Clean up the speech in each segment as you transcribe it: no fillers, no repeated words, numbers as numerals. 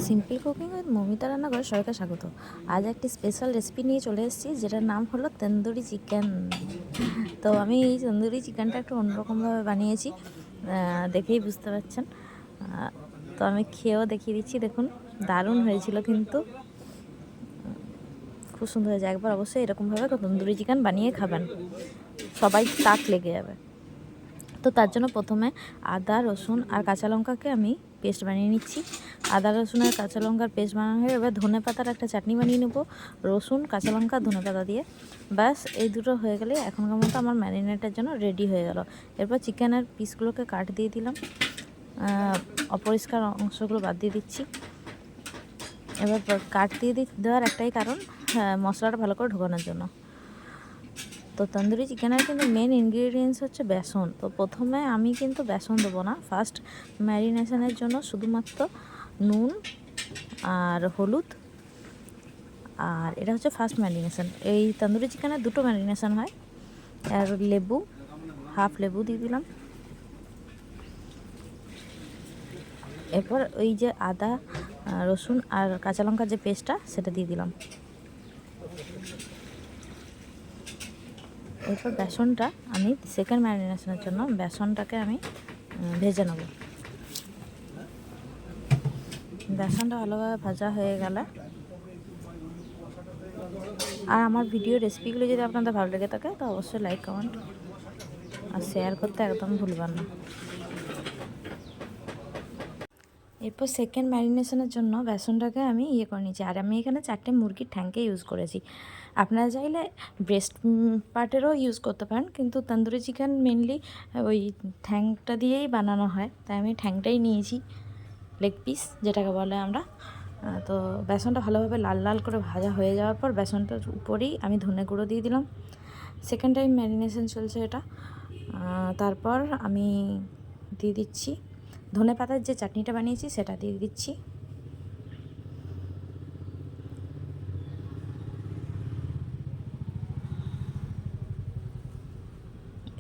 Simple cooking with Moumita রান্নাঘরে সবাইকে স্বাগত। আজ একটি স্পেশাল রেসিপি নিয়ে চলে এসেছি, যেটার নাম হলো তন্দুরি চিকেন। তো আমি এই তন্দুরি চিকেনটা একটু অন্যরকমভাবে বানিয়েছি, দেখেই বুঝতে পারছেন। তো আমি খেয়েও দেখিয়ে দিচ্ছি, দেখুন দারুণ হয়েছিল, কিন্তু খুব সুন্দর হয়েছে। একবার অবশ্যই এরকমভাবে তন্দুরি চিকেন বানিয়ে খাবেন, সবাই তাক লেগে যাবে। তো তার জন্য প্রথমে আদা, রসুন আর কাঁচা লঙ্কাকে আমি পেস্ট বানিয়ে নিচ্ছি। আদা, রসুন আর কাঁচা লঙ্কার পেস্ট বানানো হয়ে এবার ধনে পাতার একটা চাটনি বানিয়ে নেবো, রসুন, কাঁচা লঙ্কা, ধনে পাতা দিয়ে। ব্যাস এই দুটো হয়ে গেলে এখনকার মতো আমার ম্যারিনেটের জন্য রেডি হয়ে গেল। এরপর চিকেনের পিসগুলোকে কাট দিয়ে দিলাম, অপরিষ্কার অংশগুলো বাদ দিয়ে দিচ্ছি। এবার কাট দিয়ে দেওয়ার একটাই কারণ, মশলাটা ভালো করে ঢোকানোর জন্য। তো তন্দুরি চিকেনের কিন্তু মেন ইনগ্রিডিয়েন্টস হচ্ছে বেসন। তো প্রথমে আমি কিন্তু বেসন দেবো না, ফার্স্ট ম্যারিনেশনের জন্য শুধুমাত্র নুন আর হলুদ, আর এটা হচ্ছে ফার্স্ট ম্যারিনেশন। এই তন্দুরি চিকেনের দুটো ম্যারিনেশন হয়। আর লেবু, হাফ লেবু দিয়ে দিলাম। এরপর ওই যে আদা, রসুন আর কাঁচা লঙ্কার যে পেস্টটা, সেটা দিয়ে দিলাম। এরপর বেসনটা আমি সেকেন্ড ম্যারিনেশনের জন্য বেসনটাকে আমি ভেজে নেব। বেসনটা ভালোভাবে ভাজা হয়ে গেলে, আর আমার ভিডিও রেসিপিগুলো যদি আপনাদের ভালো লেগে থাকে তো অবশ্যই লাইক, কমেন্ট আর শেয়ার করতে একদম ভুলবেন না। এরপর সেকেন্ড ম্যারিনেশনের জন্য বেসনটাকে আমি করে নিয়েছি, আর আমি এখানে 4টে মুরগির ঠ্যাংকে ইউজ করেছি। আপনারা চাইলে ব্রেস্ট পার্টেরও ইউজ করতে পারেন, কিন্তু তন্দুরি চিকেন মেনলি ওই ঠ্যাংটা দিয়েই বানানো হয়, তাই আমি ঠ্যাংটাই নিয়েছি, লেগ পিস যেটাকে বলে আমরা। তো বেসনটা ভালোভাবে লাল লাল করে ভাজা হয়ে যাওয়ার পর বেসনটার উপরেই আমি ধনে গুঁড়ো দিয়ে দিলাম। সেকেন্ড টাইম ম্যারিনেশন চলছে এটা। তারপর আমি দিয়ে দিচ্ছি ধনে পাতার যে চাটনিটা বানিয়েছি, সেটা দিয়ে দিচ্ছি।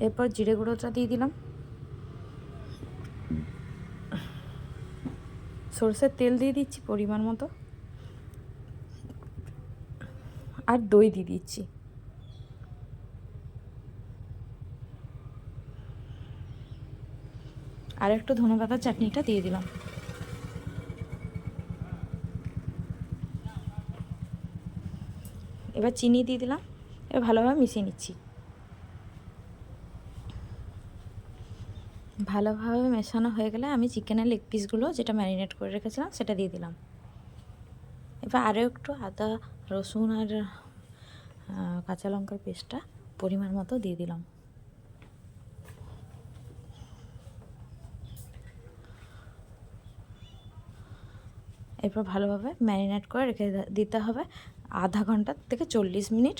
এরপর জিরে গুঁড়োটা দিয়ে দিলাম, সরষের তেল দিয়ে দিচ্ছি পরিমাণ মতো, আর দই দিয়ে দিচ্ছি। আর একটু ধনে পাতার চাটনিটা দিয়ে দিলাম। এবার চিনি দিয়ে দিলাম, এবার ভালোভাবে মিশিয়ে নিচ্ছি। ভালোভাবে মেশানো হয়ে গেলে আমি চিকেনের লেগ পিসগুলো যেটা ম্যারিনেট করে রেখেছিলাম সেটা দিয়ে দিলাম। এবার আরও একটু আদা, রসুন আর কাঁচা লঙ্কার পেস্টটা পরিমাণ মতো দিয়ে দিলাম। এরপর ভালোভাবে ম্যারিনেট করে রেখে দিতে হবে আধা ঘন্টা থেকে 40 মিনিট।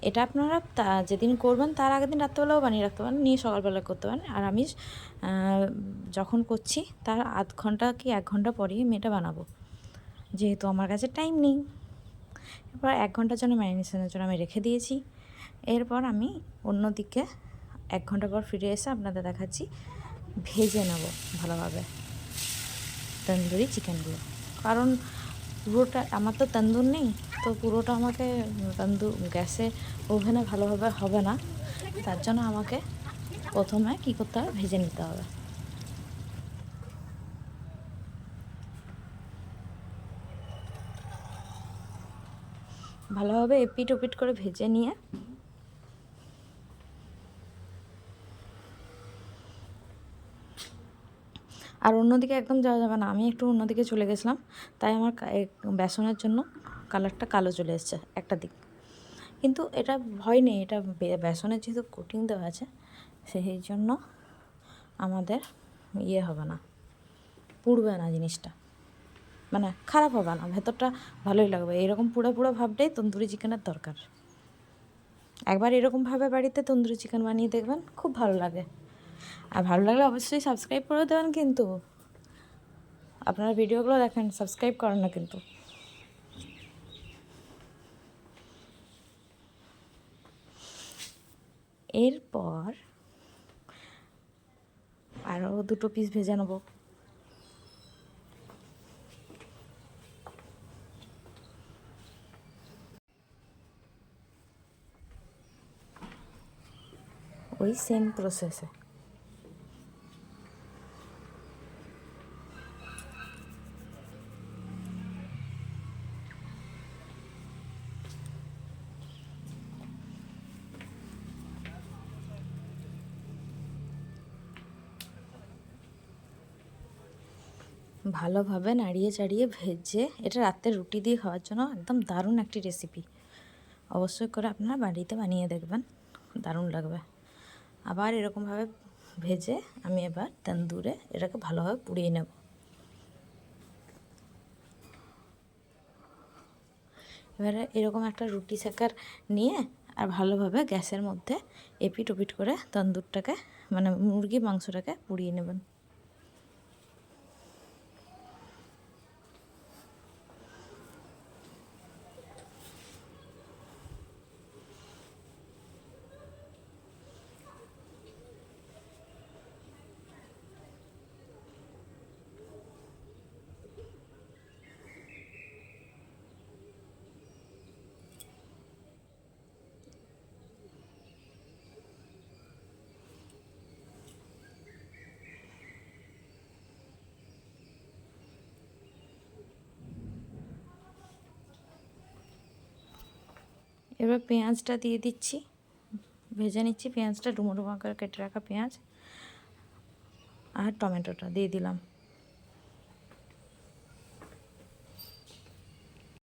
এটা আপনারা যেদিন করবেন তার আগের দিন রাত্রেবেলাও বানিয়ে রাখতে পারেন, নিয়ে সকালবেলা করতে পারেন। আর আমি যখন করছি তার আধ ঘন্টা কি 1 ঘন্টা পরেই আমি এটা বানাবো, যেহেতু আমার কাছে টাইম নেই। এরপর 1 ঘন্টার জন্য ম্যারিনেশনের জন্য আমি রেখে দিয়েছি। এরপর আমি অন্যদিকে 1 ঘন্টা পর ফিরে এসে আপনাদের দেখাচ্ছি, ভেজে নেব ভালোভাবে তন্দুরি চিকেনগুলো। কারণ পুরোটা আমার তো তন্দুর নেই, তো পুরোটা আমাকে গ্যাসে ওভেনে ভালোভাবে হবে না, তার জন্য আমাকে প্রথমে কী করতে হবে, ভেজে নিতে হবে। ভালোভাবে এপিট ওপিট করে ভেজে নিয়ে আর অন্যদিকে একদম যাওয়া যাবে না, আমি একটু অন্যদিকে চলে গেছিলাম, তাই আমার বেসনের জন্য কালারটা কালো চলে এসছে একটা দিক। কিন্তু এটা ভয় নেই, এটা বেসনের যেহেতু কোটিং দেওয়া আছে, সেই জন্য আমাদের হবে না, পুড়বে না জিনিসটা, মানে খারাপ হবে না, ভেতরটা ভালোই লাগবে। এরকম পুরো পুরো ভাবটাই তন্দুরি চিকেনের দরকার। একবার এরকমভাবে বাড়িতে তন্দুরি চিকেন বানিয়ে দেখবেন, খুব ভালো লাগে। আর ভালো লাগলে অবশ্যই সাবস্ক্রাইব করে দেবেন, কিন্তু আপনারা ভিডিওগুলো দেখেন, সাবস্ক্রাইব করেন না কিন্তু। এরপর আরও 2 পিস ভেজে নেব। ওই সেম প্রসেসে। ভালোভাবে নাড়িয়ে চাড়িয়ে ভেজে এটা রাত্রে রুটি দিয়ে খাওয়ার জন্য একদম দারুণ একটি রেসিপি। অবশ্যই করে আপনারা বাড়িতে বানিয়ে দেখবেন, দারুণ লাগবে। আবার এরকমভাবে ভেজে আমি এবার তন্দুরে এটাকে ভালোভাবে পুড়িয়ে নেব। এবারে এরকম একটা রুটি সেকার নিয়ে আর ভালোভাবে গ্যাসের মধ্যে এপিট ওপিট করে তন্দুরটাকে মানে মুরগি মাংসটাকে পুড়িয়ে নেবেন। এবার পেঁয়াজটা দিয়ে দিচ্ছি, ভেজে নিচ্ছি পেঁয়াজটা, ডুমো ডুমো করে কেটে রাখা পেঁয়াজ আর টমেটোটা দিয়ে দিলাম।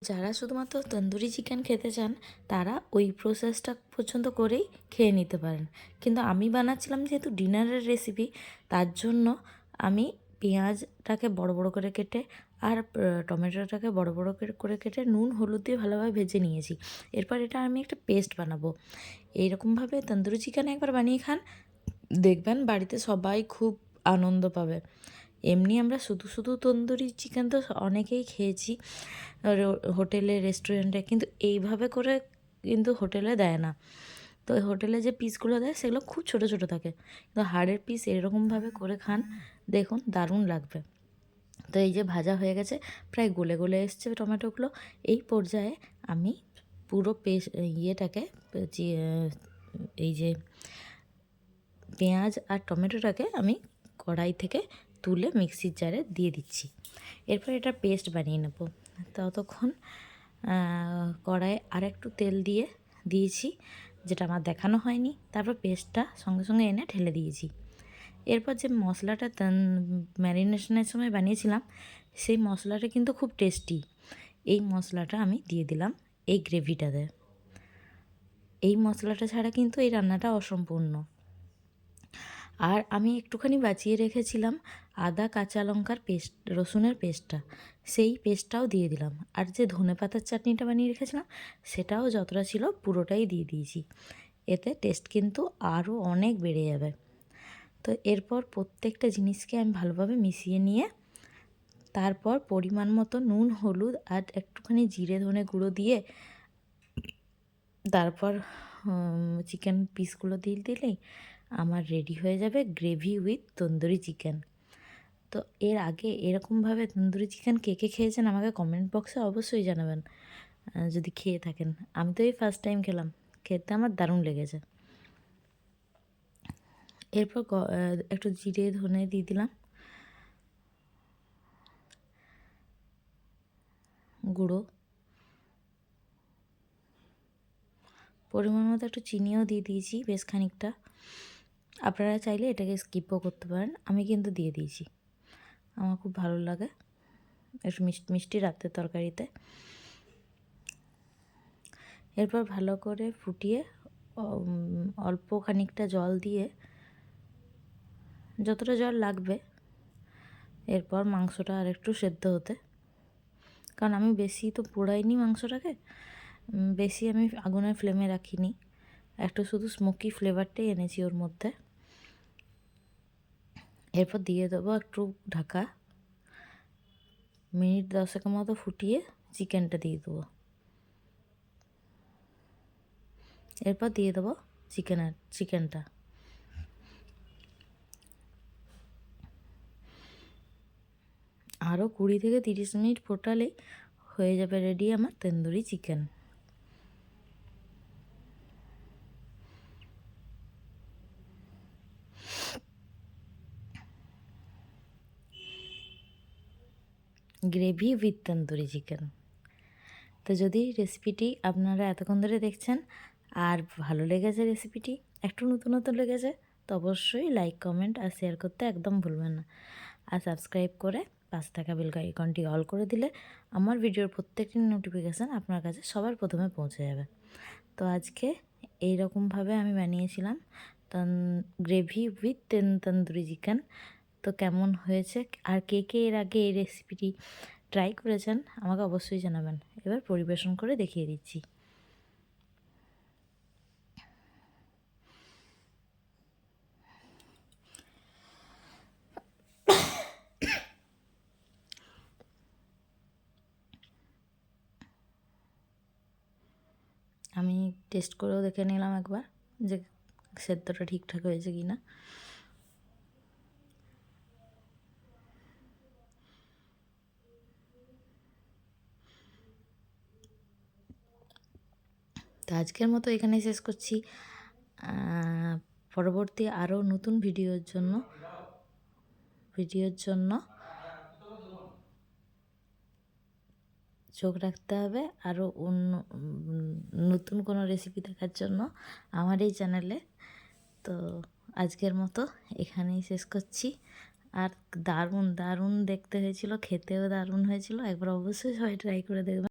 যারা শুধুমাত্র তন্দুরি চিকেন খেতে চান তারা ওই প্রসেসটা পর্যন্ত করেই খেয়ে নিতে পারেন, কিন্তু আমি বানাচ্ছিলাম যেহেতু ডিনারের রেসিপি, তার জন্য আমি পেঁয়াজটাকে বড় বড় করে কেটে আর টমেটোটাকে বড় বড় করে কেটে নুন হলুদ দিয়ে ভালোভাবে ভেজে নিয়েছি। এরপর এটা আমি একটা পেস্ট বানাবো। এইরকমভাবে তন্দুরি চিকেন একবার বানিয়ে খান, দেখবেন বাড়িতে সবাই খুব আনন্দ পাবে। এমনি আমরা শুধু শুধু তন্দুরি চিকেন তো অনেকেই খেয়েছি হোটেলে রেস্টুরেন্টে, কিন্তু এইভাবে করে কিন্তু হোটেলে দেয় না। তো হোটেলে যে পিসগুলো দেয় সেগুলো খুব ছোট ছোট থাকে, তো হাড়ের পিস এরকমভাবে করে খান, দেখুন দারুণ লাগবে। তো এই যে ভাজা হয়ে গেছে, প্রায় গলে গলে এসছে টমেটোগুলো। এই পর্যায়ে আমি পুরো ইয়েটাকে এই যে পেঁয়াজ আর টমেটোটাকে আমি কড়াই থেকে তুলে মিক্সির জারে দিয়ে দিচ্ছি। এরপর এটা পেস্ট বানিয়ে নেব। ততক্ষণ কড়াইয়ে আর একটু তেল দিয়েছি, যেটা আমার দেখানো হয়নি। তারপর পেস্টটা সঙ্গে সঙ্গে এনে ঢেলে দিয়েছি। এরপর যে মশলাটা ম্যারিনেশনের সময় বানিয়েছিলাম, সেই মশলাটা কিন্তু খুব টেস্টি। এই মশলাটা আমি দিয়ে দিলাম এই গ্রেভিটাতে। এই মশলাটা ছাড়া কিন্তু এই রান্নাটা অসম্পূর্ণ। আর আমি একটুখানি বাঁচিয়ে রেখেছিলাম আদা কাঁচা লঙ্কার পেস্ট, রসুনের পেস্টটা, সেই পেস্টটাও দিয়ে দিলাম। আর যে ধনেপাতার চাটনিটা বানিয়ে রেখেছিলাম সেটাও যতটা ছিল পুরোটাই দিয়ে দিয়েছি। এতে টেস্ট কিন্তু আরও অনেক বেড়ে যাবে। তো এরপর প্রত্যেকটা জিনিসকে আমি ভালোভাবে মিশিয়ে নিয়ে তারপর পরিমাণ মতো নুন হলুদ আর একটুখানি জিরে ধনে গুঁড়ো দিয়ে তারপর চিকেন পিসগুলো দিয়ে দিলেই আমার রেডি হয়ে যাবে গ্রেভি উইথ তন্দুরি চিকেন। তো এর আগে এরকমভাবে তন্দুরি চিকেন কে কে খেয়েছেন আমাকে কমেন্ট বক্সে অবশ্যই জানাবেন যদি খেয়ে থাকেন। আমি তো এই ফার্স্ট টাইম খেলাম, খেতে আমার দারুণ লেগেছে। এরপর একটু জিরে ধনে দিয়ে দিলাম, গুঁড়ো, পরিমাণ মতো একটু চিনিও দিয়ে দিয়েছি বেশ খানিকটা। আপনারা চাইলে এটাকে স্কিপও করতে পারেন, আমি কিন্তু দিয়ে দিয়েছি, আমার খুব ভালো লাগে একটু মিষ্টি মিষ্টি রাতের তরকারিতে। এরপর ভালো করে ফুটিয়ে অল্প খানিকটা জল দিয়ে, যতটা জল লাগবে, এরপর মাংসটা আর একটু সেদ্ধ হতে, কারণ আমি বেশি তো পোড়াইনি মাংসটাকে, বেশি আমি আগুনের ফ্লেমে রাখিনি, একটু শুধু স্মোকি ফ্লেভারটাই এনেছি ওর মধ্যে। এরপর দিয়ে দেবো একটু ঢাকা, মিনিট 10 মতো ফুটিয়ে চিকেনটা দিয়ে দেবো। এরপর দিয়ে দেবো চিকেনটা। আরও 20 থেকে 30 মিনিট ফোটালেই হয়ে যাবে রেডি আমার tandoori chicken. Gravy with tandoori chicken. তো যদি রেসিপিটি আপনারা এতক্ষণ ধরে দেখছেন আর ভালো লেগেছে, রেসিপিটি একটু নতুন নতুন লেগেছে, তো অবশ্যই লাইক, কমেন্ট আর শেয়ার করতে একদম ভুলবেন না। আর সাবস্ক্রাইব করে পাশে থাকা বেল আইকনটি অল করে দিলে আমার ভিডিওর প্রত্যেকটি নোটিফিকেশান আপনার কাছে সবার প্রথমে পৌঁছে যাবে। তো আজকে এই রকমভাবে আমি বানিয়েছিলাম গ্রেভি উইথ তন্দুরি চিকেন। তো কেমন হয়েছে আর কে কে এর আগে এই রেসিপিটি ট্রাই করেছেন আমাকে অবশ্যই জানাবেন। এবার পরিবেশন করে দেখিয়ে দিচ্ছি। আমি টেস্ট করেও দেখে নিলাম একবার যে সেদ্ধটা ঠিকঠাক হয়েছে কি না। তো আজকের মতো এখানেই শেষ করছি। পরবর্তী আরও নতুন ভিডিওর জন্য চোখ রাখতে হবে। আরও অন্য নতুন কোনো রেসিপি দেখার জন্য আমার এই চ্যানেলে। তো আজকের মতো এখানেই শেষ করছি। আর দারুণ দারুণ দেখতে হয়েছিল, খেতেও দারুণ হয়েছিল। একবার অবশ্যই সবাই ট্রাই করে দেখবেন।